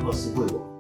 うわ、すごいわ。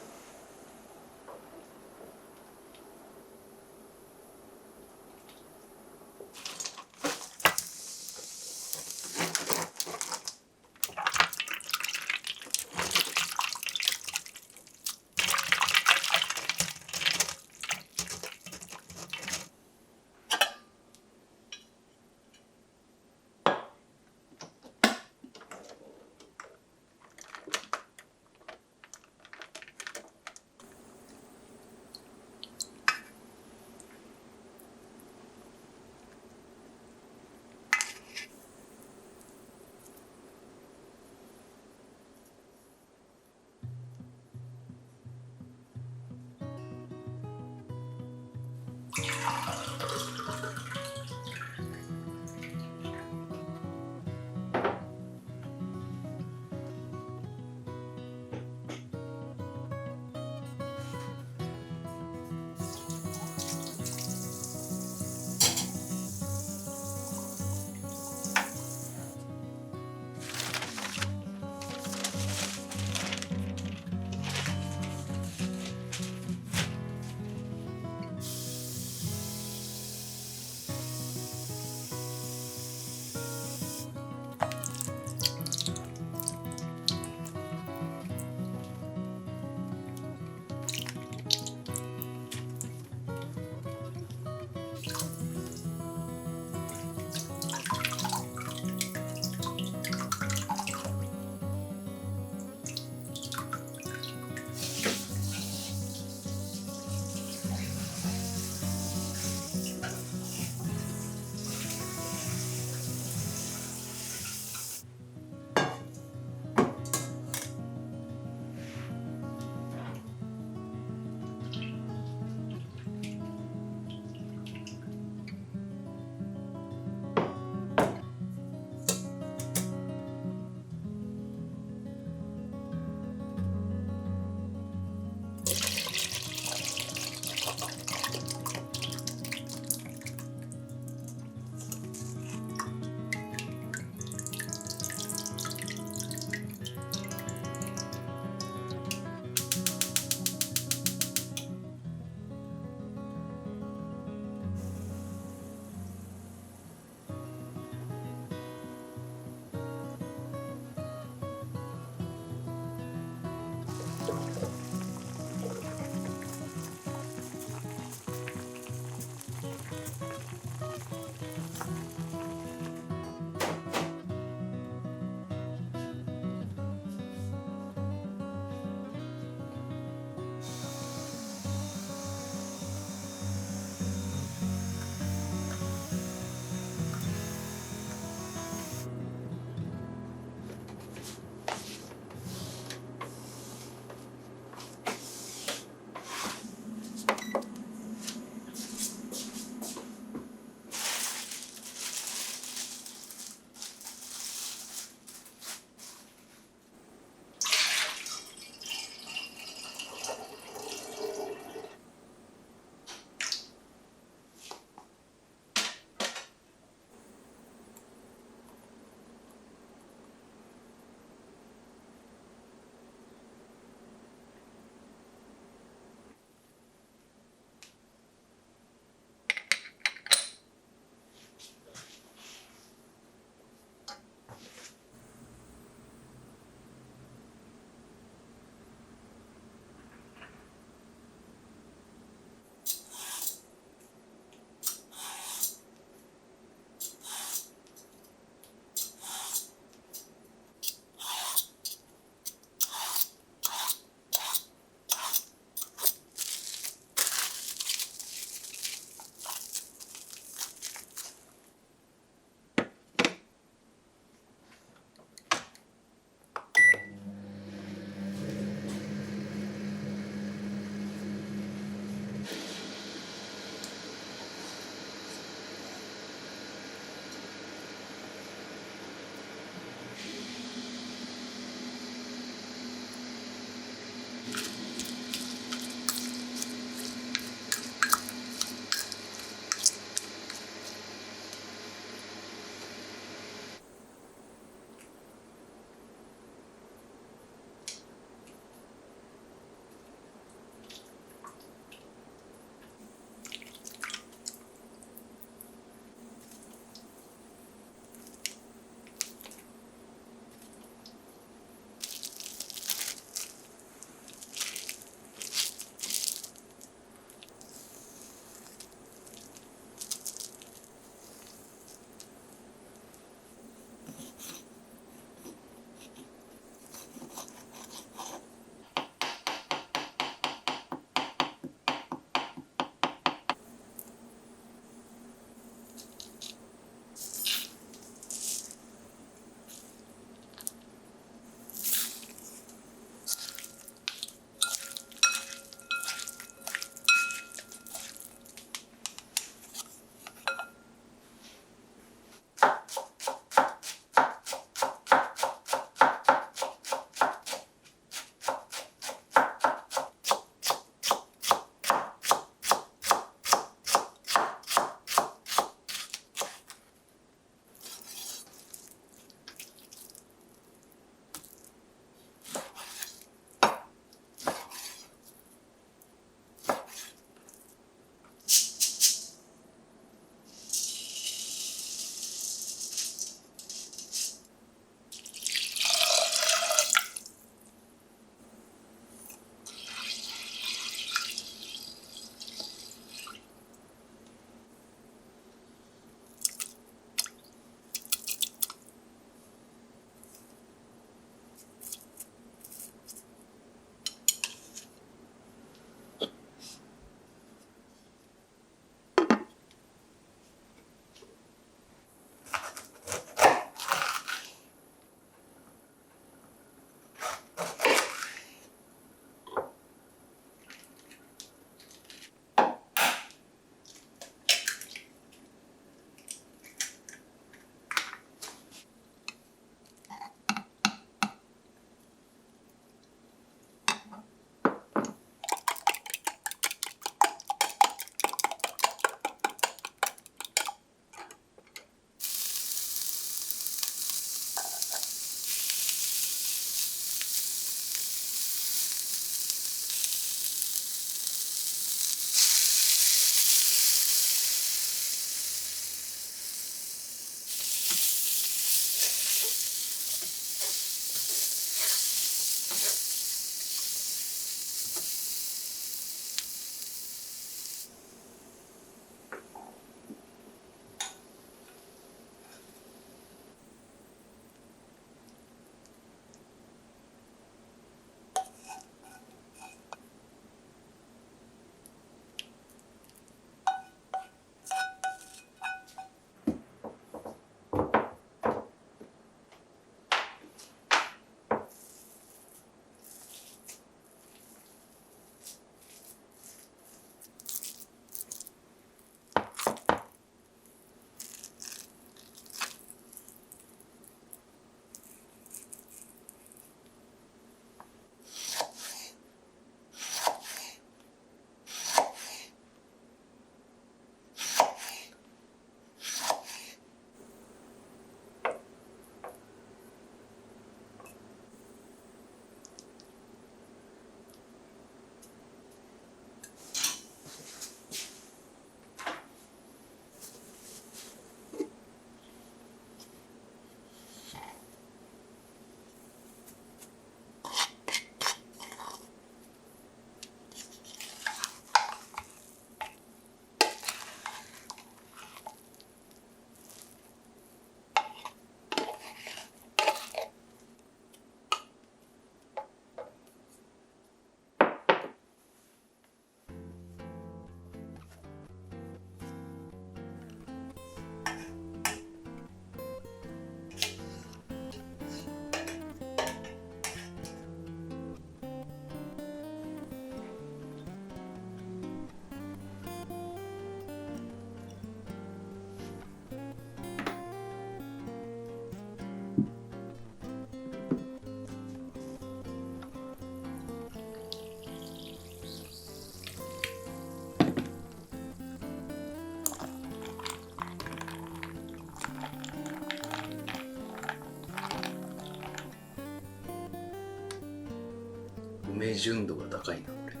梅純度が高いなこれな。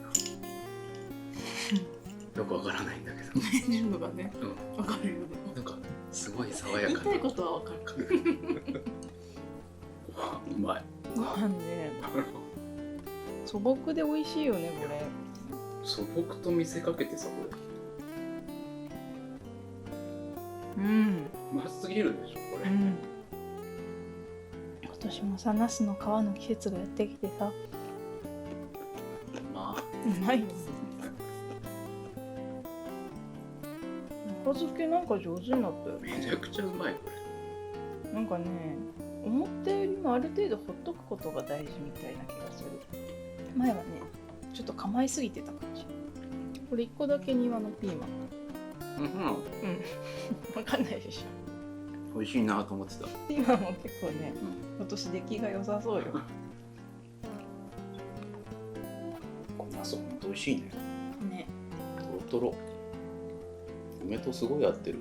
よくわからないんだけど。梅純度がね、わかるよ。なんかすごい爽やかな。言いたいことはわかる。うまい。ご飯ね、素朴で美味しいよねこれ。素朴と見せかけてさこれ。うん。うますぎるでしょこれ。うん。今年もさ、ナスの皮の季節がやってきてさ。まあ。うまいよ。ぬか漬けなんか上手になったよ。めちゃくちゃうまいこれ。なんかね、思ったよりもある程度ほっとくことが大事みたいな気がする。前はね、ちょっと構いすぎてた感じ。これ1個だけ庭のピーマン。わかんないでしょ。美味しいなと思ってた。ピーマンも結構ね、今年出来が良さそうよ。こんなそう、美味しいね。ね。トロトロ。梅とすごい合ってる。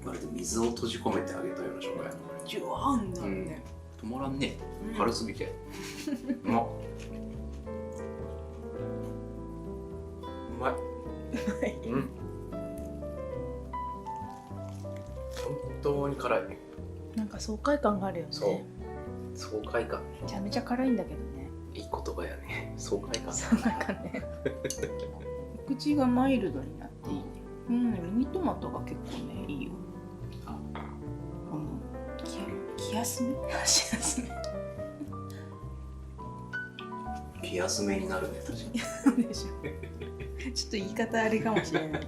まるで水を閉じ込めてあげたような食感やなこれ。ジュワーンなるね。止まらんね。うん軽すぎて。うまっ。うまい。うん。本当に辛い。なんか爽快感があるよね。そう。爽快感。めちゃめちゃ辛いんだけどね。いい言葉やね。爽快感。爽快感ね。口がマイルドになっていいね。うん、ミニトマトが結構ね、いいよ。あ、この気休め箸休め気休めになるね。確かに。そうでしょ。ちょっと言い方あれかもしれない。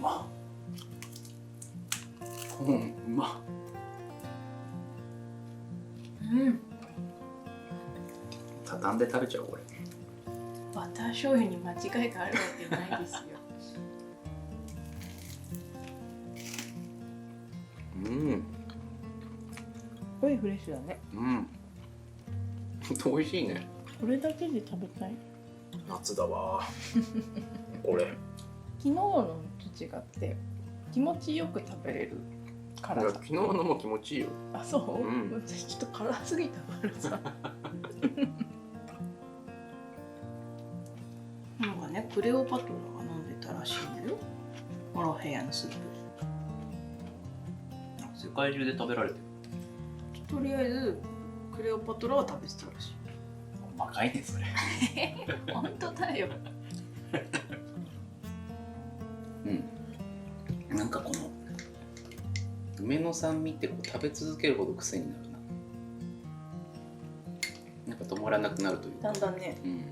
まっ。コーンうまっ。うん。畳んで食べちゃうこれ。バター醤油に間違いがあるわけないですよ。うん。すごいフレッシュだね。うん。美味しいね。これだけで食べたい。夏だわ。これ。昨日のと違って気持ちよく食べれる辛さ。昨日のも気持ちいいよ。あ、そう、うん、私ちょっと辛すぎたからさ。なんかね、クレオパトラが飲んでたらしいんだよ、モロヘイヤのスープ。世界中で食べられてる。とりあえずクレオパトラは食べてたらしい。細かいねそれ。本当だよ。うん。なんかこの梅の酸味ってこう食べ続けるほど癖になるな。なんか止まらなくなるというか。だんだんね。うん。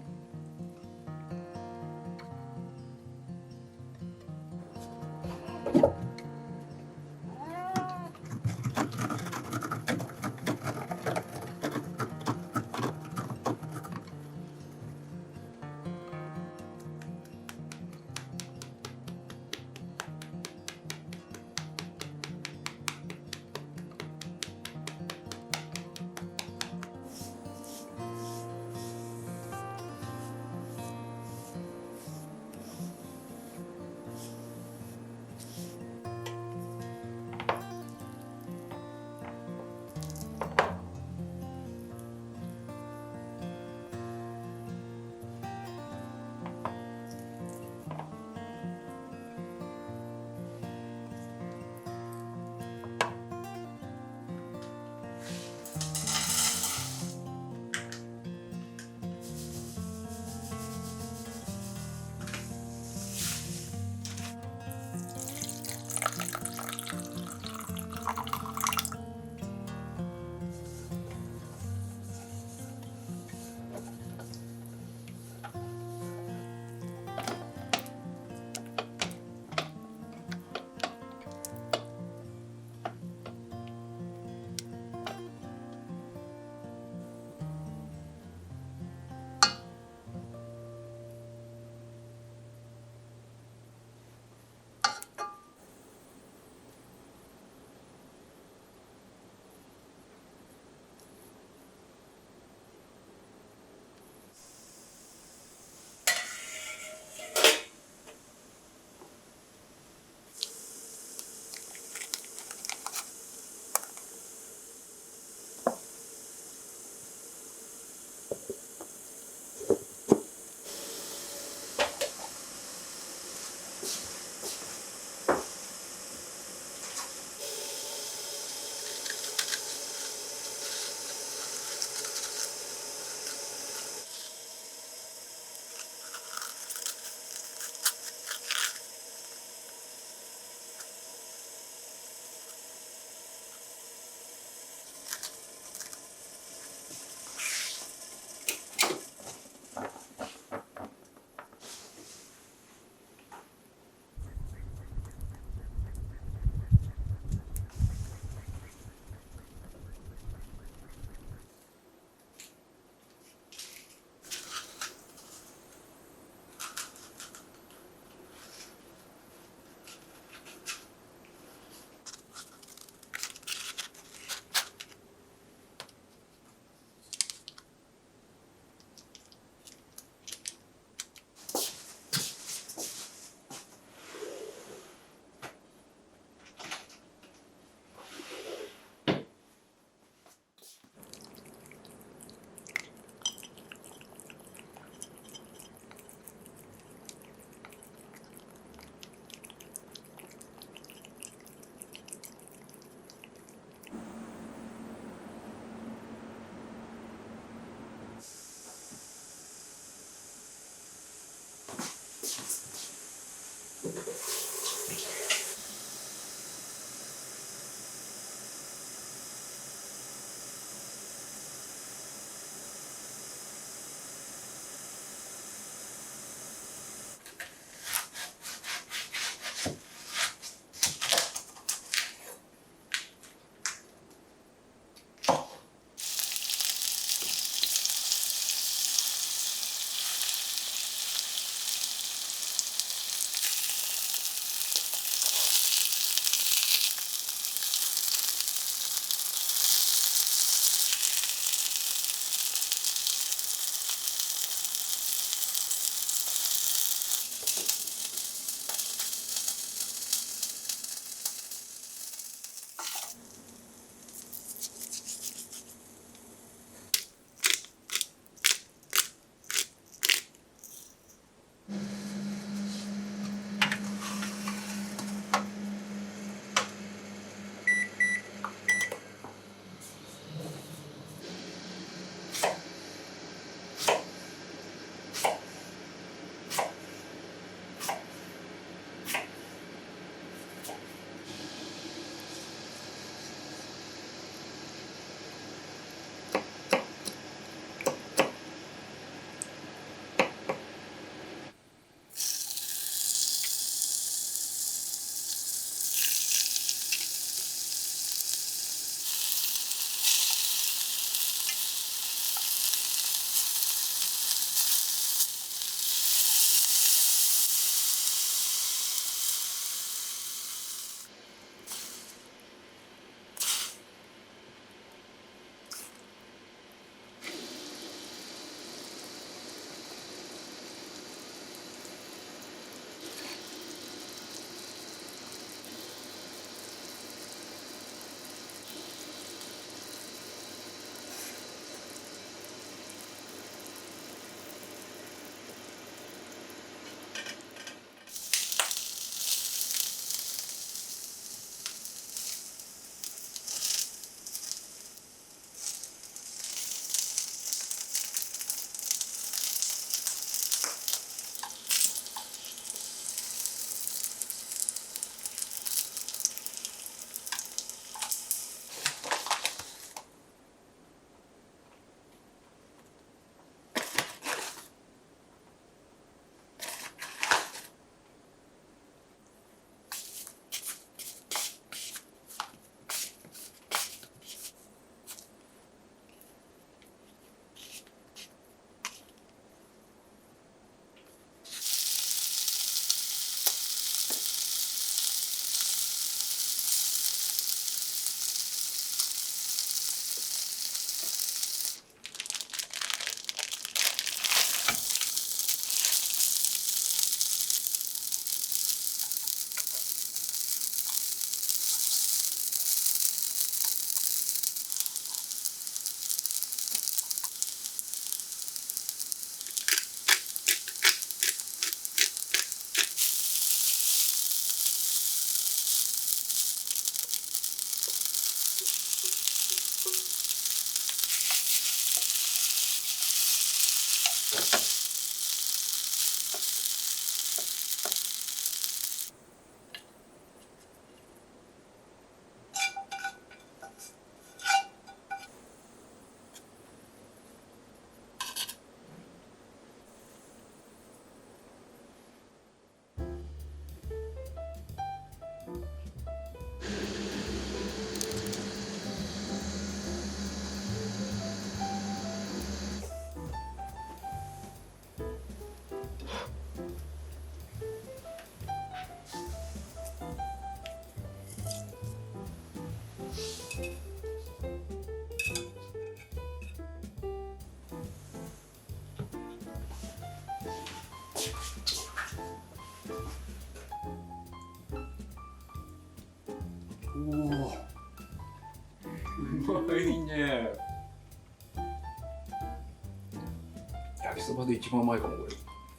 で一番うまいかもこ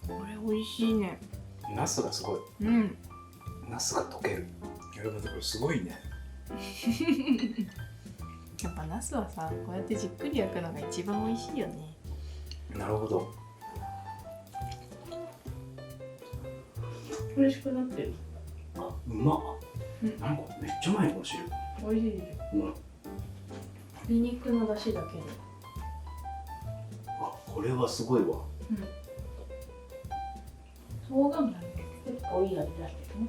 これ美味しいね。ナスがすごい。うん。ナスが溶ける。れ。やっぱこれすごいね。やっぱナスはさ、こうやってじっくり焼くのが一番美味しいよね。なるほど。美味しくなってる。あ、うまっ。うんなんかめっちゃうまいねこの汁。美味しいでしょ。うん。鶏肉の出汁だけで。あ、これはすごいわ。うん。冬瓜がね、結構いい味出してるね。